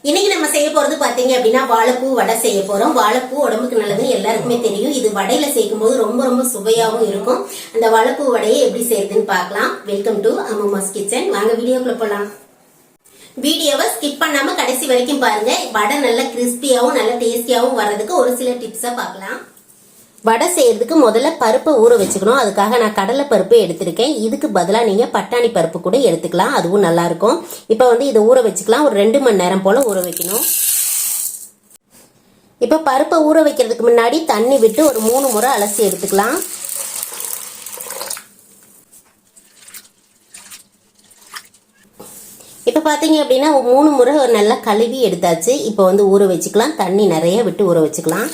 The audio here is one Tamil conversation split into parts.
இன்னைக்கு நம்ம செய்ய போறது பாத்தீங்க அப்படின்னா வாழைப்பூ வடை செய்ய போறோம். வாழைப்பூ உடம்புக்கு நல்லதுன்னு எல்லாருக்குமே தெரியும். இது வடையில சேர்க்கும் போது ரொம்ப ரொம்ப சுவையாகவும் இருக்கும். அந்த வாழைப்பூ வடையை எப்படி செய்யறதுன்னு பார்க்கலாம். Welcome to Ammu kitchen. வாங்க வீடியோக்குள்ள போலாம். வீடியோவை ஸ்கிப் பண்ணாம கடைசி வரைக்கும் பாருங்க. வடை நல்ல கிறிஸ்பியாவும் நல்ல டேஸ்டியாவும் வர்றதுக்கு ஒரு சில டிப்ஸா பார்க்கலாம். வடை செய்யறதுக்கு முதல்ல பருப்பை ஊற வச்சுக்கணும். அதுக்காக நான் கடலை பருப்பு எடுத்திருக்கேன். இதுக்கு பதிலாக நீங்க பட்டாணி பருப்பு கூட எடுத்துக்கலாம், அதுவும் நல்லா இருக்கும். இப்போ இதை ஊற வச்சுக்கலாம். ஒரு 2 மணி நேரம் போல ஊற வைக்கணும். இப்போ பருப்பை ஊற வைக்கிறதுக்கு முன்னாடி தண்ணி விட்டு ஒரு 3 முறை அலசி எடுத்துக்கலாம். இப்போ பார்த்தீங்க அப்படின்னா 3 முறை நல்லா கழுவி எடுத்தாச்சு. இப்போ ஊற வச்சுக்கலாம். தண்ணி நிறைய விட்டு ஊற வச்சுக்கலாம்.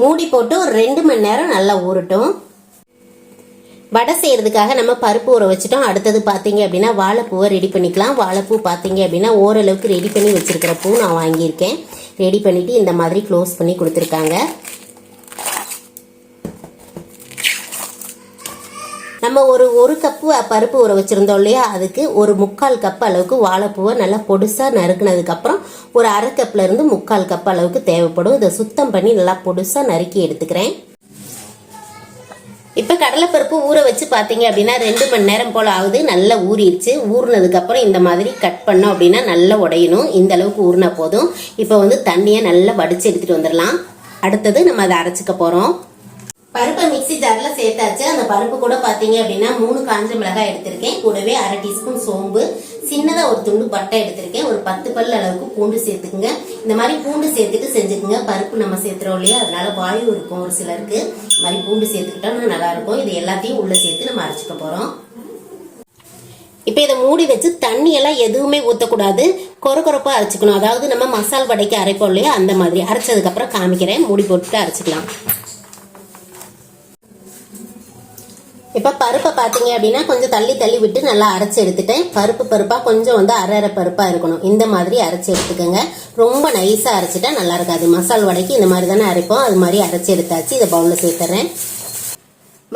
மூடி போட்டு ஒரு 2 மணி நேரம் நல்லா ஊறட்டும். வடை செய்யறதுக்காக நம்ம பருப்பு ஊற வச்சுட்டோம். அடுத்தது பார்த்தீங்க அப்படின்னா வாழைப்பூவை ரெடி பண்ணிக்கலாம். வாழைப்பூ பார்த்தீங்க அப்படின்னா ஓரளவுக்கு ரெடி பண்ணி வச்சிருக்கிற பூ நான் வாங்கியிருக்கேன். ரெடி பண்ணிட்டு இந்த மாதிரி க்ளோஸ் பண்ணி கொடுத்துருக்காங்க. நம்ம ஒரு கப்பு பருப்பு ஊற வச்சிருந்தோம் இல்லையா, அதுக்கு ஒரு 3/4 கப் அளவுக்கு வாழைப்பூவை நல்லா பொடுசா நறுக்குனதுக்கு அப்புறம் ஒரு 1/2 கப்ல இருந்து 3/4 கப் அளவுக்கு தேவைப்படும். இதை சுத்தம் பண்ணி நல்லா பொடுசா நறுக்கி எடுத்துக்கிறேன். இப்ப கடலைப்பருப்பு ஊற வச்சு பாத்தீங்க அப்படின்னா 2 மணி நேரம் போல ஆகுது. நல்லா ஊறிடுச்சு. ஊறினதுக்கு அப்புறம் இந்த மாதிரி கட் பண்ணோம் அப்படின்னா நல்லா உடையணும். இந்த அளவுக்கு ஊறினா போதும். இப்ப தண்ணியை நல்லா வடிச்சு எடுத்துட்டு வந்துடலாம். அடுத்தது நம்ம அதை அரைச்சிக்க போறோம். பருப்பை மிக்சி ஜார்ல சேர்த்தாச்சு. அந்த பருப்பு கூட பாத்தீங்க அப்படின்னா 3 காஞ்ச மிளகாய் எடுத்திருக்கேன். கூடவே 1/2 டீஸ்பூன் சோம்பு, சின்னதா ஒரு துண்டு பட்டை எடுத்திருக்கேன். ஒரு 10 பல் அளவுக்கு பூண்டு சேர்த்துக்குங்க. இந்த மாதிரி பூண்டு சேர்த்துட்டு செஞ்சுக்குங்க. பருப்பு நம்ம சேர்த்துறோம் இல்லையா, அதனால வாயு இருக்கும் ஒரு சிலருக்கு. இந்த மாதிரி பூண்டு சேர்த்துக்கிட்டோம்னா நல்லா இருக்கும். இது எல்லாத்தையும் உள்ள சேர்த்து நம்ம அரைச்சிக்க போறோம். இப்ப இதை மூடி வச்சு தண்ணி எல்லாம் எதுவுமே ஊற்றக்கூடாது. கொரப்பா அரைச்சிக்கணும். அதாவது நம்ம மசால் வடைக்கு அரைப்போம் இல்லையா, அந்த மாதிரி அரைச்சதுக்கு அப்புறம் காமிக்கிறேன். மூடி போட்டுட்டு அரைச்சிக்கலாம். இப்ப பருப்பை பாத்தீங்க அப்படின்னா கொஞ்சம் தள்ளி விட்டு நல்லா அரைச்சு எடுத்துட்டேன். பருப்பா கொஞ்சம் அரை பருப்பா இருக்கணும். இந்த மாதிரி அரைச்சு எடுத்துக்கோங்க. ரொம்ப நைஸா அரைச்சிட்டா நல்லா இருக்காது. மசால் வடைக்கு இந்த மாதிரி தானே அரைப்போம், அது மாதிரி அரைச்சு எடுத்தாச்சு. இதை பவுல்ல சேர்த்துறேன்.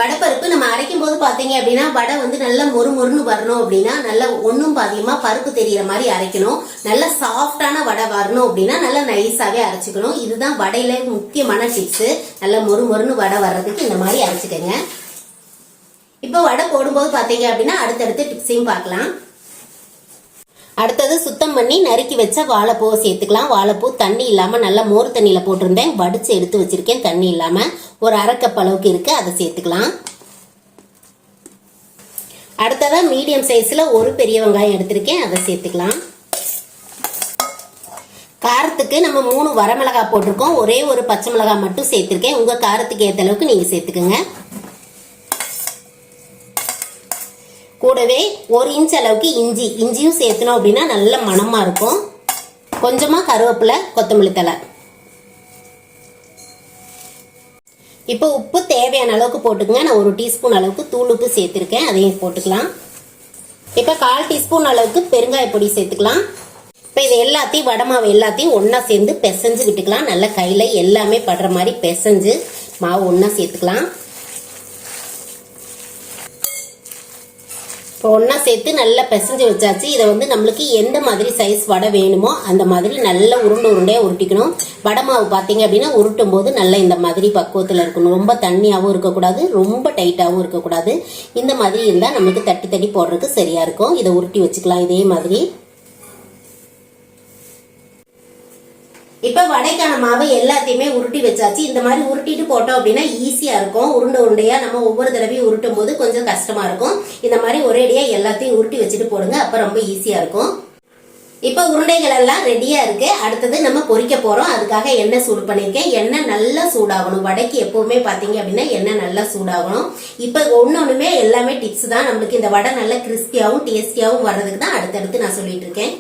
வடைப்பருப்பு நம்ம அரைக்கும் போது பாத்தீங்க அப்படின்னா வடை நல்லா மொறுன்னு வரணும் அப்படின்னா நல்லா ஒன்னும் பாதியமா பருப்பு தெரியற மாதிரி அரைக்கணும். நல்ல சாஃப்டான வடை வரணும் அப்படின்னா நல்லா நைஸாவே அரைச்சிக்கணும். இதுதான் வடையில முக்கியமான டிப்ஸ். நல்லா மொறுன்னு வடை வர்றதுக்கு இந்த மாதிரி அரைச்சிக்கங்க. இப்போ வடை போடும்போது பாத்தீங்க அப்படின்னா அடுத்தடுத்து டிப்ஸையும் பார்க்கலாம். அடுத்தது சுத்தம் பண்ணி நறுக்கி வச்ச வாழைப்பூவை சேர்த்துக்கலாம். வாழைப்பூ தண்ணி இல்லாம நல்லா மோர் தண்ணியில போட்டிருந்தேன். வடிச்சு எடுத்து வச்சிருக்கேன் தண்ணி இல்லாம. ஒரு 1/2 கப் அளவுக்கு இருக்கு, அதை சேர்த்துக்கலாம். அடுத்ததா மீடியம் சைஸ்ல ஒரு பெரிய வெங்காயம் எடுத்திருக்கேன், அதை சேர்த்துக்கலாம். காரத்துக்கு நம்ம 3 வரமிளகாய் போட்டிருக்கோம். ஒரே ஒரு பச்சை மிளகாய் மட்டும் சேர்த்திருக்கேன். உங்க காரத்துக்கு ஏற்ற அளவுக்கு நீங்க சேர்த்துக்கோங்க. கூடவே 1 இன்ச் அளவுக்கு இஞ்சியும் சேர்த்தணும் அப்படின்னா நல்ல மணமா இருக்கும். கொஞ்சமா கருவேப்பிலை, கொத்தமல்லி தழை. இப்போ உப்பு தேவையான அளவுக்கு போட்டுக்கங்க. நான் 1 டீஸ்பூன் அளவுக்கு தூள் உப்பு சேர்த்திருக்கேன், அதையும் போட்டுக்கலாம். இப்போ 1/4 டீஸ்பூன் அளவுக்கு பெருங்காய பொடி சேர்த்துக்கலாம். இப்போ இது எல்லாத்தையும் வடமாவு எல்லாத்தையும் ஒன்னா சேர்ந்து பிசைஞ்சு விட்டுக்கலாம். நல்ல கையில எல்லாமே படுற மாதிரி பிசைஞ்சு மாவு ஒன்னா சேர்த்துக்கலாம். இப்போ ஒன்னா சேர்த்து நல்லா பிசைஞ்சு வச்சாச்சு. இதை நம்மளுக்கு எந்த மாதிரி சைஸ் வடை வேணுமோ அந்த மாதிரி நல்லா உருண்டையா உருட்டிக்கணும். வடை மாவு பார்த்தீங்க அப்படின்னா உருட்டும் போது நல்லா இந்த மாதிரி பக்குவத்தில் இருக்கணும். ரொம்ப தண்ணியாகவும் இருக்கக்கூடாது, ரொம்ப டைட்டாகவும் இருக்கக்கூடாது. இந்த மாதிரி இருந்தால் நம்மளுக்கு தட்டி போடுறதுக்கு சரியா இருக்கும். இதை உருட்டி வச்சுக்கலாம் இதே மாதிரி. இப்ப வடைக்கான மாவை எல்லாத்தையுமே உருட்டி வச்சாச்சு. இந்த மாதிரி உருட்டிட்டு போட்டோம் அப்படின்னா ஈஸியா இருக்கும். உருண்டையா நம்ம ஒவ்வொரு தடவையும் உருட்டும் போது கொஞ்சம் கஷ்டமா இருக்கும். இந்த மாதிரி ஒரேடியா எல்லாத்தையும் உருட்டி வச்சுட்டு போடுங்க, அப்ப ரொம்ப ஈஸியா இருக்கும். இப்ப உருண்டைகள் எல்லாம் ரெடியா இருக்கு. அடுத்தது நம்ம பொரிக்க போறோம். அதுக்காக எண்ணெய் சூடு பண்ணிருக்கேன். எண்ணெய் நல்லா சூடாகணும். வடைக்கு எப்பவுமே பாத்தீங்க அப்படின்னா எண்ணெய் நல்லா சூடாகணும். இப்ப ஒன்னொண்ணுமே எல்லாமே டிப்ஸ் தான். நம்மளுக்கு இந்த வடை நல்லா கிறிஸ்பியாவும் டேஸ்டியாவும் வர்றதுக்கு தான் அடுத்தடுத்து நான் சொல்லிட்டு இருக்கேன்.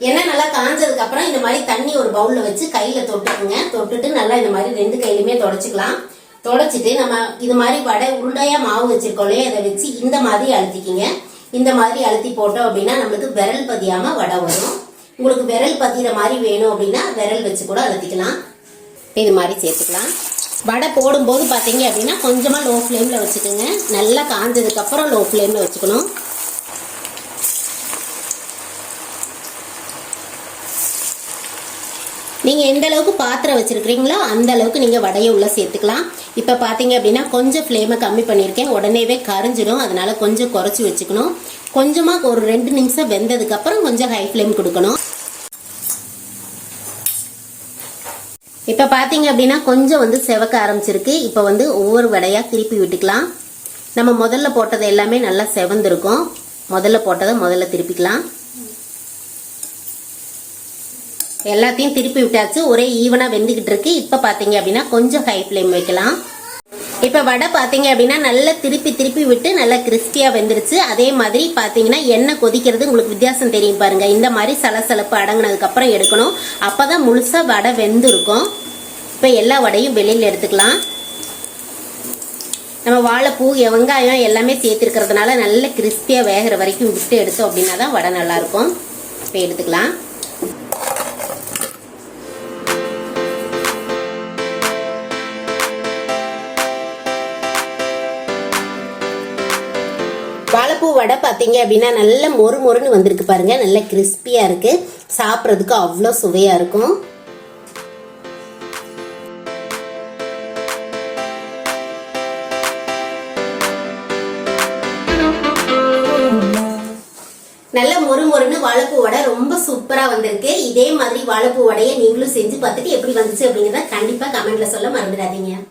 எண்ணெய் நல்லா காஞ்சதுக்கு அப்புறம் இந்த மாதிரி தண்ணி ஒரு பவுல்ல வச்சு கையில தொட்டுக்குங்க. தொட்டுட்டு நல்லா இந்த மாதிரி 2 கையிலுமே தொடச்சிக்கலாம். தொடச்சிட்டு நம்ம இது மாதிரி வடை உருண்டையா மாவு வச்சிருக்கோம் இல்லையா, இதை வச்சு இந்த மாதிரி அழுத்திக்கிங்க. இந்த மாதிரி அழுத்தி போட்டோம் அப்படின்னா நம்மளுக்கு விரல் பதியாம வடை வரும். உங்களுக்கு விரல் பதிகிற மாதிரி வேணும் அப்படின்னா விரல் வச்சு கூட அழுத்திக்கலாம். இது மாதிரி சேர்த்துக்கலாம். வடை போடும்போது பார்த்தீங்க அப்படின்னா கொஞ்சமாக லோ ஃப்ளேமில் வச்சுக்கோங்க. நல்லா காஞ்சதுக்கப்புறம் லோ ஃப்ளேமில் வச்சுக்கணும். நீங்கள் எந்த அளவுக்கு பாத்திரம் வச்சுருக்கிறீங்களோ அந்த அளவுக்கு நீங்கள் வடையை உள்ளே சேர்த்துக்கலாம். இப்போ பார்த்தீங்க அப்படின்னா கொஞ்சம் ஃப்ளேமை கம்மி பண்ணியிருக்கேன். உடனேவே கரைஞ்சிடும். அதனால் கொஞ்சம் குறைச்சி வச்சுக்கணும். கொஞ்சமாக ஒரு 2 நிமிஷம் வெந்ததுக்கப்புறம் கொஞ்சம் ஹை ஃப்ளேம் கொடுக்கணும். இப்போ பார்த்தீங்க அப்படின்னா கொஞ்சம் செவக்க ஆரம்பிச்சிருக்கு. இப்போ ஒவ்வொரு வடையாக திருப்பி விட்டுக்கலாம். நம்ம முதல்ல போட்டது எல்லாமே நல்லா செவந்திருக்கும். முதல்ல போட்டதை முதல்ல திருப்பிக்கலாம். எல்லாத்தையும் திருப்பி விட்டாச்சு. ஒரே ஈவனாக வெந்துக்கிட்டு இருக்கு. இப்போ பார்த்தீங்க அப்படின்னா கொஞ்சம் ஹை ஃப்ளேம் வைக்கலாம். இப்போ வடை பார்த்தீங்க அப்படின்னா நல்லா திருப்பி விட்டு நல்லா கிறிஸ்பியாக வெந்துருச்சு. அதே மாதிரி பார்த்தீங்கன்னா எண்ணெய் கொதிக்கிறது உங்களுக்கு வித்தியாசம் தெரியும் பாருங்க. இந்த மாதிரி சலசலப்பு அடங்கினதுக்கப்புறம் எடுக்கணும். அப்போ தான் முழுசாக வடை வெந்திருக்கும். இப்போ எல்லா வடையும் வெளியில் எடுத்துக்கலாம். நம்ம வாழைப்பூ வெங்காயம் எல்லாமே சேர்த்துருக்கிறதுனால நல்ல கிறிஸ்பியாக வேகிற வரைக்கும் விட்டு எடுத்தோம் அப்படின்னா தான் வடை நல்லாயிருக்கும். இப்போ எடுத்துக்கலாம். வாழைப்பூ வடை பார்த்தீங்க அப்படின்னா நல்ல மொறுன்னு வந்திருக்கு பாருங்க. நல்ல கிறிஸ்பியா இருக்கு. சாப்பிட்றதுக்கு அவ்வளோ சுவையா இருக்கும். நல்ல மொறுன்னு வாழைப்பூ வடை ரொம்ப சூப்பரா வந்திருக்கு. இதே மாதிரி வாழைப்பூ வடையை நீங்களும் செஞ்சு பார்த்துட்டு எப்படி வந்துச்சு அப்படிங்கிறத கண்டிப்பா கமெண்ட்ல சொல்ல மறந்துடாதீங்க.